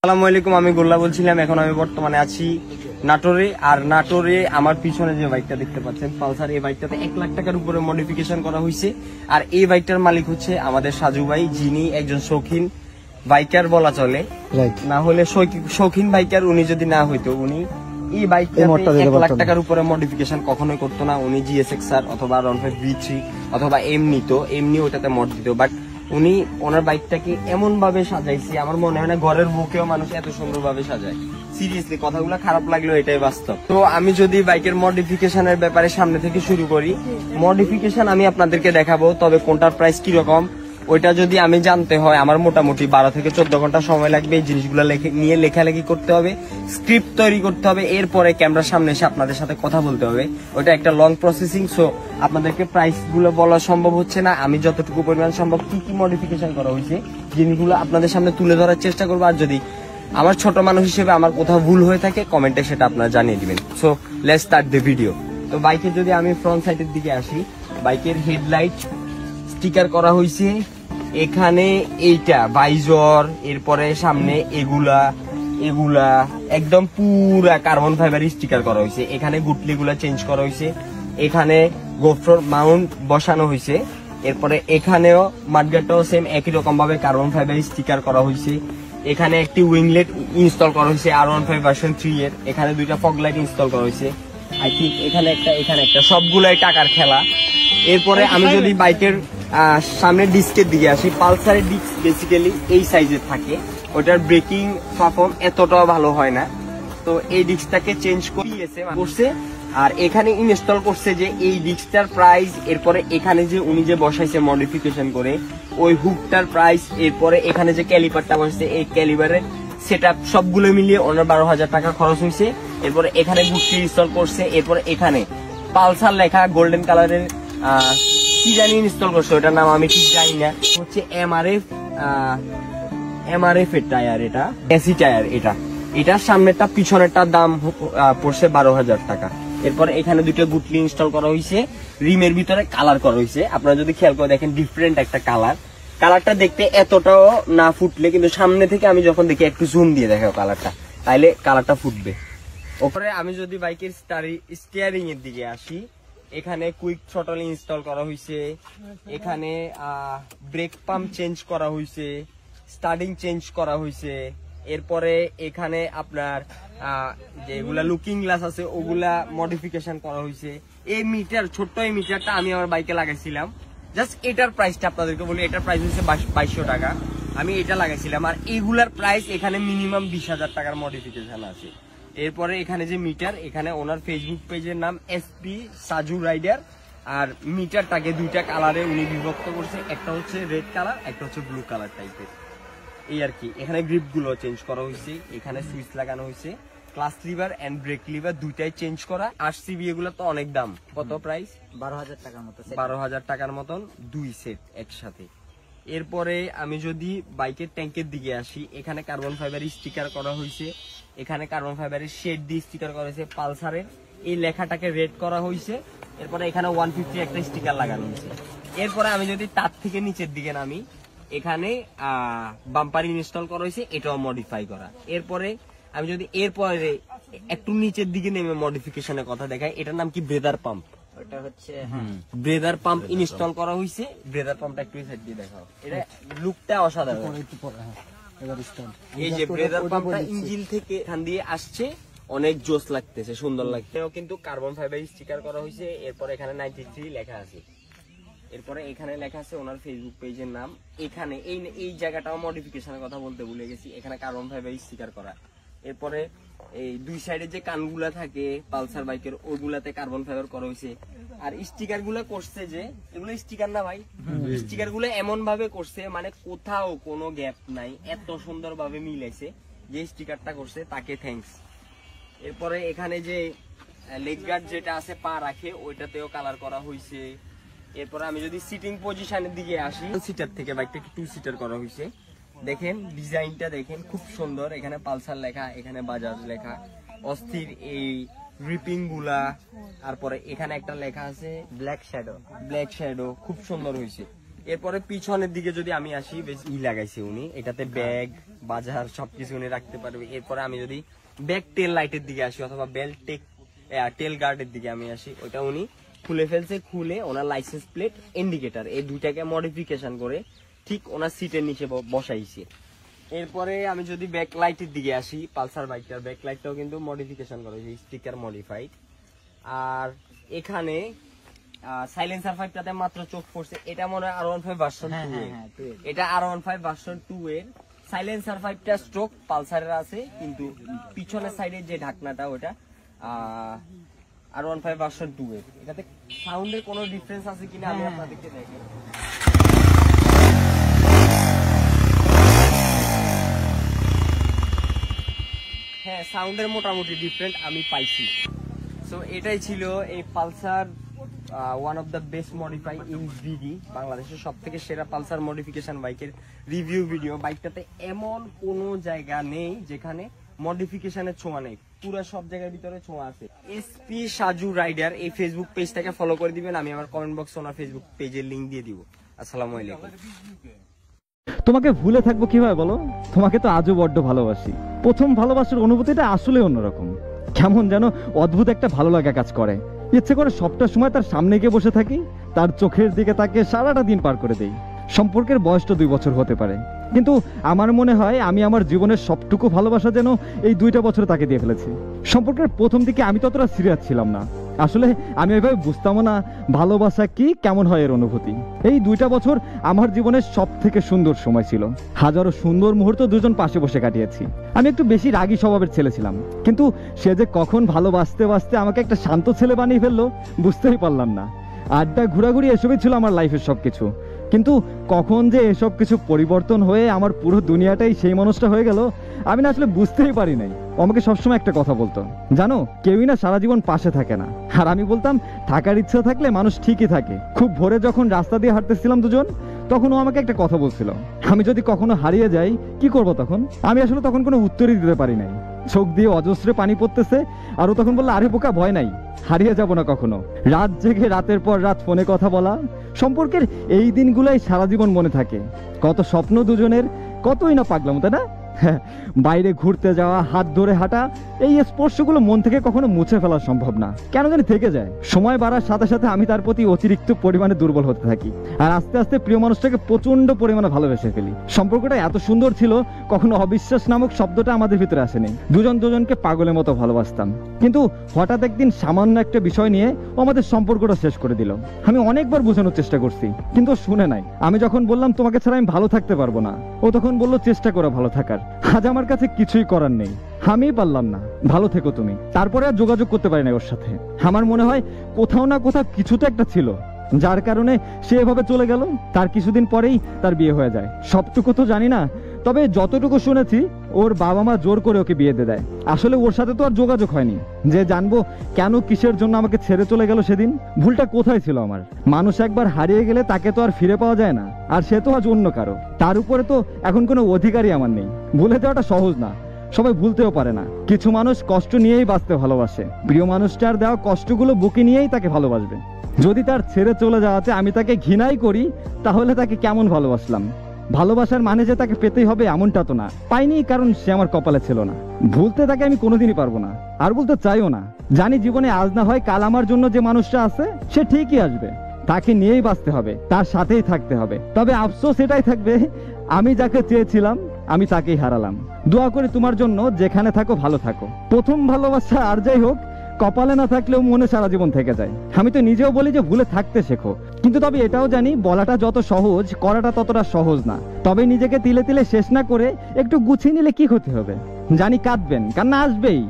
আসসালামু আলাইকুম, আমি গোল্লা বলছিলাম। এখন আমি বর্তমানে আছি নাটোরে। আর নাটোরে আমার পিছনে যে বাইকটা দেখতে পাচ্ছেন পালসার, এই বাইকটাতে 1 লাখ টাকার উপরে মডিফিকেশন করা হয়েছে। আর এই বাইকটার মালিক হচ্ছে আমাদের সাজু ভাই, যিনি একজন শৌখিন বাইকার বলা চলে। না হলে শৌখিন বাইকার উনি যদি না হইতো, উনি এই বাইকটা 1 লাখ টাকার উপরে মডিফিকেশন কখনোই করতো না। উনি GSX-R অথবা R15 V3 অথবা এমনি ওটাতে মড দিত। বাট উনি ওনার বাইকটাকে এমন ভাবে সাজাইছে, আমার মনে হয় না ঘরের বুকেও মানুষ এত সুন্দর ভাবে সাজায়। সিরিয়াসলি কথাগুলো খারাপ লাগলেও এটাই বাস্তব। তো আমি যদি বাইকের মডিফিকেশনের ব্যাপারে সামনে থেকে শুরু করি, মডিফিকেশন আমি আপনাদেরকে দেখাবো, তবে কোনটার প্রাইস কিরকম ওইটা যদি আমি জানতে হয় আমার মোটামুটি 12 থেকে 14 ঘন্টা সময় লাগবে। এই জিনিসগুলো নিয়ে লেখালেখি করতে হবে, স্ক্রিপ্ট তৈরি করতে হবে, এরপরে ক্যামেরার সামনে এসে আপনাদের সাথে কথা বলতে হবে। ওইটা একটা লং প্রসেসিং। সো আপনাদেরকে প্রাইস গুলো বলা সম্ভব হচ্ছে না। আমি যতটুকু পরিমাণ সম্ভব কি কি মডিফিকেশন করা হয়েছে জিনিসগুলো আপনাদের সামনে তুলে ধরার চেষ্টা করবো। আর যদি আমার ছোট মানুষ হিসেবে আমার কোথাও ভুল হয়ে থাকে কমেন্টে সেটা আপনারা জানিয়ে দিবেন। So let's start the video. তো বাইকের যদি আমি ফ্রন্ট সাইডের দিকে আসি, বাইকের হেডলাইট স্টিকার করা হয়েছে এখানে, এইটা বাইজর, এরপরে সামনে এগুলা একদম পুরা কার্বন ফাইবার স্টিকার করা হয়েছে। এখানে গুটলিগুলা চেঞ্জ করা হয়েছে, এখানে গোফ্রোর মাউন্ট বসানো হয়েছে। এরপরে এখানেও মাডগার্ডটাও সেম একই রকম ভাবে কার্বন ফাইবার স্টিকার করা হয়েছে। এখানে একটি উইংলেট ইনস্টল করা হয়েছে R15 ভার্সন 3 এর। এখানে 2টা ফগ লাইট ইনস্টল করা হয়েছে। আই থিঙ্ক এখানে একটা সবগুলাই টাকার খেলা। এরপরে আমি যদি বাইকের সামনে ডিস্কের দিকে আসি, পালসারের ডিস্ক বেসিক্যালি এই সাইজের থাকে, ওটার ব্রেকিং পারফর্ম এতটাও ভালো হয় না। তো এই ডিস্কটাকে চেঞ্জ করছে আর এখানে ইনস্টল করছে যে এই ডিস্কটার প্রাইস, এরপরে এখানে যে উনি যে বসাইছে মডিফিকেশন করে ওই হুকটার প্রাইস, এরপরে এখানে যে ক্যালিপারটা বসছে এই ক্যালিপারের সেটআপ সবগুলো মিলিয়ে ওনার 12,000 টাকা খরচ হয়েছে। এরপরে এখানে গুটি ইনস্টল করছে, এরপরে এখানে পালসার লেখা গোল্ডেন কালারের কি জানি ইনস্টল করছে, ওটার নাম আমি ঠিক জানি না। হচ্ছে MRF এর টায়ার, এটা এসি টায়ার। এটার সামনেরটা পিছনেরটার দাম পড়ছে 12,000 টাকা। এরপরে এখানে 2টা গুটলি ইনস্টল করা হয়েছে, রিমের ভিতরে কালার করা হয়েছে। আপনারা যদি খেয়াল করে দেখেন ডিফারেন্ট একটা কালারটা দেখতে এতটাও না ফুটলে, কিন্তু সামনে থেকে আমি যখন দেখি একটু জুম দিয়ে দেখাও কালারটা, তাইলে কালারটা ফুটবে। ওপরে আমি যদি বাইকের স্টিয়ারিং এর দিকে আসি, এখানে কুইক থ্রটল ইনস্টল করা হয়েছে, এখানে ব্রেক পাম্প চেঞ্জ করা হয়েছে, স্টার্টিং চেঞ্জ করা হয়েছে। এরপরে এখানে আপনার যেগুলা লুকিং গ্লাস আছে ওগুলা মডিফিকেশন করা হয়েছে। এই ছোট্ট এই মিটারটা আমি আমার বাইকে লাগাইছিলাম। জাস্ট এটার প্রাইসটা আপনাদেরকে বলি, এটার প্রাইস হচ্ছে 2200 টাকা। আমি এটা লাগাইছিলাম। আর এইগুলার প্রাইস এখানে মিনিমাম 20,000 টাকার মডিফিকেশন আছে। এরপরে এখানে যে মিটার, এখানে ওনার ফেসবুক পেজের নাম SP সাজু রাইডার। আর মিটারটাকে 2টা কালারে উনি বিভক্ত করছে, একটা হচ্ছে রেড কালার, একটা হচ্ছে ব্লু কালার টাইপের। এই আর কি। এখানে গ্রিপ গুলো চেঞ্জ করা হয়েছে, এখানে সুইচ লাগানো হয়েছে, clutch lever and brake lever দুইটাই চেঞ্জ করা। RCB এগুলো তো অনেক দাম। কত প্রাইস? 12,000 টাকার মতো। 12,000 টাকার মতন 2 সেট একসাথে। এরপরে আমি যদি বাইকের ট্যাঙ্কের দিকে আসি, এখানে কার্বন ফাইবার স্টিকার করা হয়েছে, এখানে কার্বন ফাইবারের শেড দিয়ে স্টিকার করা হয়েছে, পালসারের এই লেখাটাকে রেড করা হয়েছে। এরপরে এখানে 150 একটা স্টিকার লাগানো হয়েছে। এরপরে আমি যদি তার থেকে নিচের দিকে নামি, এখানে বাম্পার ইনস্টল করা হয়েছে, এটাও মডিফাই করা। এরপরে আমি যদি এরপরে একটু নিচের দিকে নেমে মডিফিকেশনের কথা দেখাই, এটার নাম কি ব্রেদার পাম্প। এটা হচ্ছে ব্রেদার পাম্প ইনস্টল করা হয়েছে। ব্রেদার পাম্পটা একটু সাইড দিয়ে দেখাও, এটা লুকটা অসাধারণ। এই যে ব্রেদার পাম্পটা ইঞ্জিন থেকে এখান দিয়ে আসছে, অনেক জোস লাগতেছে, সুন্দর লাগছে। কিন্তু কার্বন ফাইবার স্টিকার করা হয়েছে। এরপরে এখানে 93 লেখা আছে। এরপরে এখানে লেখা আছে ওনার ফেসবুক পেজের নাম। এখানে এই জায়গাটাও মডিফিকেশনের কথা বলতে ভুলে গেছি, এখানে কার্বন ফাইবার স্টিকার করা। এরপরে এই 2 সাইডে যে কানগুলা থাকে পালসার বাইকের, ওইগুলাতে কার্বন ফাইবার করা হয়েছে। আর স্টিকার গুলা করছে যে, এগুলো স্টিকার না ভাই, স্টিকার গুলো এমন ভাবে করছে মানে কোথাও কোনো গ্যাপ নাই, এত সুন্দর ভাবে মিলাইছে। যে স্টিকারটা করছে তাকে থ্যাঙ্কস। এরপরে এখানে যে লেগ গার্ড যেটা আছে পা রাখে, ওইটাতেও কালার করা হয়েছে। এরপরে আমি যদি সিটিং পজিশনের দিকে আসি, সিটার থেকে বাইকটাকে 2 সিটার করা হয়েছে। দেখেন ডিজাইনটা দেখেন, খুব সুন্দর। এখানে পালসার লেখা, এখানে বাজাজ লেখা, অস্থির এই গ্রিপিং গুলা। তারপরে এখানে একটা লেখা আছে ব্ল্যাক শ্যাডো, খুব সুন্দর হয়েছে। এরপরে পিছনের দিকে যদি আমি আসি, বেশ লাগাইছে উনি, এটাতে ব্যাগ বাজার সবকিছু উনি রাখতে পারবে। এরপরে আমি যদি ব্যাক টেল লাইটের দিকে আসি অথবা টেল গার্ডের দিকে আমি আসি, ওইটা উনি খুলে ফেলছে। খুলে ওনার লাইসেন্স প্লেট, ইন্ডিকেটর এই দুইটাকে মডিফিকেশন করে ঠিক ওনার সিটের নিচে বসাইছে। এরপরে আমি যদি ব্যাক লাইটের দিকে আসি, পালসার বাইকটার ব্যাক লাইটটাও কিন্তু মডিফিকেশন করা হয়েছে, স্টিকার মডিফাইড। আর এখানে সাইলেন্সার 5টাতে মাত্র চোখ পড়ছে, এটা মনে হয় R15 ভার্সন 2 এর, এটা R15 ভার্সন 2 এর। সাইলেন্সার 5টা স্ট্রোক পালসারের আছে, কিন্তু পিছনের সাইডে যে ঢাকনাটা ওটা R15 ভার্সন 2 এর। এটাতে সাউন্ডের কোনো ডিফারেন্স আছে কিনা আমি আপনাদেরকে দেখাই। হ্যাঁ, সাউন্ডের মোটামুটি ডিফারেন্ট আমি পাইছি। সো এটাই ছিল এই Pulsar one of the best modify in BD, বাংলাদেশের সব থেকে সেরা পালসার মডিফিকেশন বাইকের রিভিউ ভিডিও। বাইকটাতে এমন কোনো জায়গা নেই যেখানে মডিফিকেশনের ছোঁয়া নেই, পুরো সব জায়গার ভিতরে ছোঁয়া আছে। এসপি সাজু রাইডার এই ফেসবুক পেজটাকে ফলো করে দিবেন, আমি আমার কমেন্ট বক্সে ওনার ফেসবুক পেজের লিংক দিয়ে দিব। আসসালামু আলাইকুম। তোমাকে ভুলে থাকবো কিভাবে বলো? তোমাকে তো আজও বড্ড ভালোবাসি। প্রথম ভালোবাসার অনুভূতিটা আসলে অন্যরকম, কেমন যেন অদ্ভুত একটা ভালো লাগা কাজ করে। ইচ্ছে করে সবটা সময় তার সামনে গিয়ে বসে থাকি, তার চোখের দিকে তাকিয়ে সারাটা দিন পার করে দেই। সম্পর্কের বয়সটা 2 বছর হতে পারে, কিন্তু আমার মনে হয় আমি আমার জীবনের সবটুকু ভালোবাসা যেন এই 2টা বছরে তাকে দিয়ে ফেলেছি। সম্পর্কের প্রথম দিকে আমি ততটা সিরিয়াস ছিলাম না, আসলে আমি ওইভাবে বুঝতামও না ভালোবাসা কি, কেমন হয় এর অনুভূতি। এই 2টা বছর আমার জীবনের সব থেকে সুন্দর সময় ছিল। হাজারো সুন্দর মুহূর্ত দুজন পাশে বসে কাটিয়েছি। আমি একটু বেশি রাগী স্বভাবের ছেলে ছিলাম, কিন্তু সে যে কখন ভালোবাসতে বাসতে আমাকে একটা শান্ত ছেলে বানিয়ে ফেললো বুঝতেই পারলাম না। আড্ডা ঘোরাঘুরি এসবই ছিল আমার লাইফের সবকিছু, কিন্তু কখন যে এসব কিছু পরিবর্তন হয়ে আমার পুরো দুনিয়াটাই সেই মানুষটা হয়ে গেল আমি না আসলে বুঝতেই পারি নাই। আমাকে সবসময় একটা কথা বলতো, জানো কেউই না সারা জীবন পাশে থাকে না। আর আমি বলতাম থাকার ইচ্ছা থাকলে মানুষ ঠিকই থাকে। খুব ভোরে যখন রাস্তা দিয়ে হাঁটতেছিলাম দুজন, তখন ও আমাকে একটা কথা বলছিল, আমি যদি কখনো হারিয়ে যাই কি করব তখন। আমি আসলে তখন কোনো উত্তরই দিতে পারি নাই, চোখ দিয়ে অজস্রে পানি পড়তেছে। আর ও তখন বললো, আরে বোকা ভয় নাই, হারিয়ে যাব না কখনো। রাত জেগে রাতের পর রাত ফোনে কথা বলা, সম্পর্কের এই দিনগুলাই সারা জীবন মনে থাকে। কত স্বপ্ন দুজনের, কতই না পাগলাম, তাই না? বাইরে ঘুরতে যাওয়া, হাত ধরে হাঁটা, এই স্পর্শগুলো মন থেকে কখনো মুছে ফেলা সম্ভব না, কেন জানি থেকে যায়। সময় বাড়ার সাথে সাথে আমি তার প্রতি অতিরিক্ত পরিমাণে দুর্বল হতে থাকি, আর আস্তে আস্তে প্রিয় মানুষটাকে প্রচন্ড পরিমাণে ভালোবেসে ফেলি। সম্পর্কটা এত সুন্দর ছিল, কখনো অবিশ্বাস নামক শব্দটা আমাদের ভিতরে আসেনি। দুজন দুজনকে পাগলের মতো ভালোবাসতাম, কিন্তু হঠাৎ একদিন সামান্য একটা বিষয় নিয়ে ও আমাদের সম্পর্কটা শেষ করে দিল। আমি অনেকবার বোঝানোর চেষ্টা করছি, কিন্তু শুনে নাই। আমি যখন বললাম তোমাকে ছাড়া আমি ভালো থাকতে পারবো না, ও তখন বললো চেষ্টা করো ভালো থাকার। আজ আমার কাছে কিছুই করার নেই, আমিই পারলাম না, ভালো থেকো তুমি। তারপরে আর যোগাযোগ করতে পারি না ওর সাথে। আমার মনে হয় কোথাও না কোথাও কিছু তো একটা ছিল, যার কারণে সে এভাবে চলে গেল। তার কিছুদিন পরেই তার বিয়ে হয়ে যায়। সবটুকু তো জানি না, তবে যতটুকু শুনেছি ওর বাবা মা জোর করে ওকে বিয়ে দিয়ে দেয়। আসলে ওর সাথে তো আর যোগাযোগ হয়নি যে জানবো কেন কিসের জন্য আমাকে ছেড়ে চলে গেল সেদিন। ভুলটা কোথায় ছিল আমার? মানুষ একবার হারিয়ে গেলে তাকে তো আর ফিরে পাওয়া যায় না, আর সে তো আজ অন্য কারো। তার উপরে তো এখন কোনো অধিকারই আমার নেই। ভুলে যাওয়াটা সহজ না, সবাই ভুলতেও পারে না। কিছু মানুষ কষ্ট নিয়েই বাঁচতে ভালোবাসে, প্রিয় মানুষটার দেওয়া কষ্টগুলো বুকে নিয়েই তাকে ভালোবাসবে। যদি তার ছেড়ে চলে যাওয়াতে আমি তাকে ঘৃণাই করি, তাহলে তাকে কেমন ভালোবাসলাম? ভালোবাসার মানে যে তাকে পেতেই হবে এমনটা তো না। পাইনি কারণ সে আমার কপালে ছিল না। ভুলতে তাকে আমি কোনোদিনই পারবো না, আর বলতে চাইও না। জানি জীবনে আজ না হয় কাল আমার জন্য যে মানুষটা আছে সে ঠিকই আসবে, তাকে নিয়েই বাঁচতে হবে, তার সাথেই থাকতে হবে। তবে আফসোস এটাই থাকবে, আমি যাকে চেয়েছিলাম আমি তাকেই হারালাম। দোয়া করি তোমার জন্য, যেখানে থাকো ভালো থাকো। প্রথম ভালোবাসা আর যাই হোক, কপালে না থাকলেও মনে সারা জীবন থেকে যায়। আমি তো নিজেও বলি যে ভুলে থাকতে শেখো, কিন্তু তবে এটাও জানি বলাটা যত সহজ, করাটা ততটা সহজ না। তবে নিজেকে তিলে তিলে শেষ না করে একটু গুছিয়ে নিলে কি ক্ষতি হবে? জানি কাঁদবেন, কান্না আসবেই,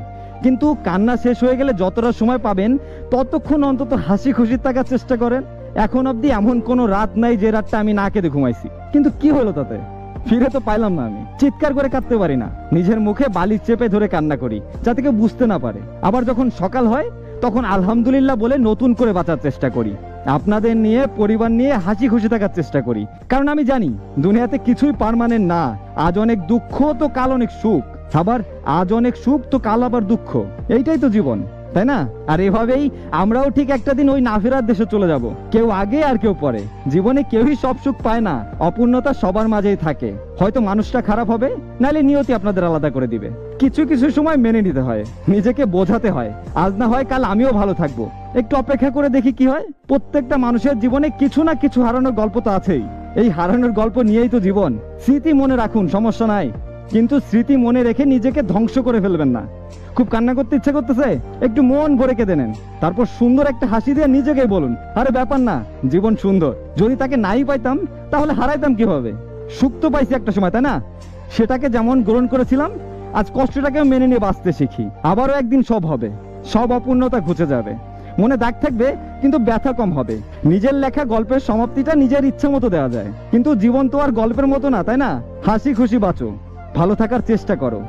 কিন্তু কান্না শেষ হয়ে গেলে যতটা সময় পাবেন ততক্ষণ অন্তত হাসি খুশি থাকার চেষ্টা করেন। এখন অবধি এমন কোনো রাত নাই যে রাতটা আমি না কেঁদে ঘুমাইছি, কিন্তু কি হলো তাতে? ফিরে তো পাইলাম না। আমি চিৎকার করে কাঁদতে পারি না, নিজের মুখে বালি চেপে ধরে কান্না করি যাতে কেউ বুঝতে না পারে। আবার যখন সকাল হয় তখন আলহামদুলিল্লাহ বলে নতুন করে বাঁচার চেষ্টা করি। আপনাদের নিয়ে, পরিবার নিয়ে হাসি খুশি থাকার চেষ্টা করি, কারণ আমি জানি দুনিয়াতে কিছুই পার্মানেন্ট না। আজ অনেক দুঃখ তো কাল অনেক সুখ, আবার আজ অনেক সুখ তো কাল আবার দুঃখ। এইটাই তো জীবন। তাই না? আর এভাবেই আমরাও ঠিক একটা দিন ওই না ফেরার দেশে চলে যাব, কেউ আগে আর কেউ পরে। জীবনে কেউই সব সুখ পায় না, অপূর্ণতা সবার মাঝেই থাকে। হয়তো মানুষটা খারাপ হবে, নাহলে নিয়তি আপনাদের আলাদা করে দিবে। কিছু কিছু সময় মেনে নিতে হয়, নিজেকে বোঝাতে হয়, আজ না হয় কাল আমিও ভালো থাকবো, একটু অপেক্ষা করে দেখি কি হয়। প্রত্যেকটা মানুষের জীবনে কিছু না কিছু হারানোর গল্প তো আছেই, এই হারানোর গল্প নিয়েই তো জীবন। স্মৃতি মনে রাখুন, সমস্যা নাই, কিন্তু স্মৃতি মনে রেখে নিজেকে ধ্বংস করে ফেলবেন না। খুব কান্না করতে ইচ্ছে করতেছে, একটু মন ভরে কেঁদে নেন, তারপর সুন্দর একটা হাসি দিয়ে নিজেকেই বলুন, আরে ব্যাপার না, জীবন সুন্দর। যদি তাকে নাই পাইতাম তাহলে হারাইতাম কিভাবে? সুখ তো পাইছি একটা সময়, তাই না? সেটাকে যেমন গ্রহণ করেছিলাম, আজ কষ্টটাকেও মেনে নিয়ে বাঁচতে শিখি। আবারও একদিন সব হবে, সব অপূর্ণতা ঘুচে যাবে, মনে দাগ থাকবে কিন্তু ব্যথা কম হবে। নিজের লেখা গল্পের সমাপ্তিটা নিজের ইচ্ছা মতো দেওয়া যায়, কিন্তু জীবন তো আর গল্পের মতো না, তাই না? হাসি খুশি বাঁচো, ভালো থাকার চেষ্টা করো।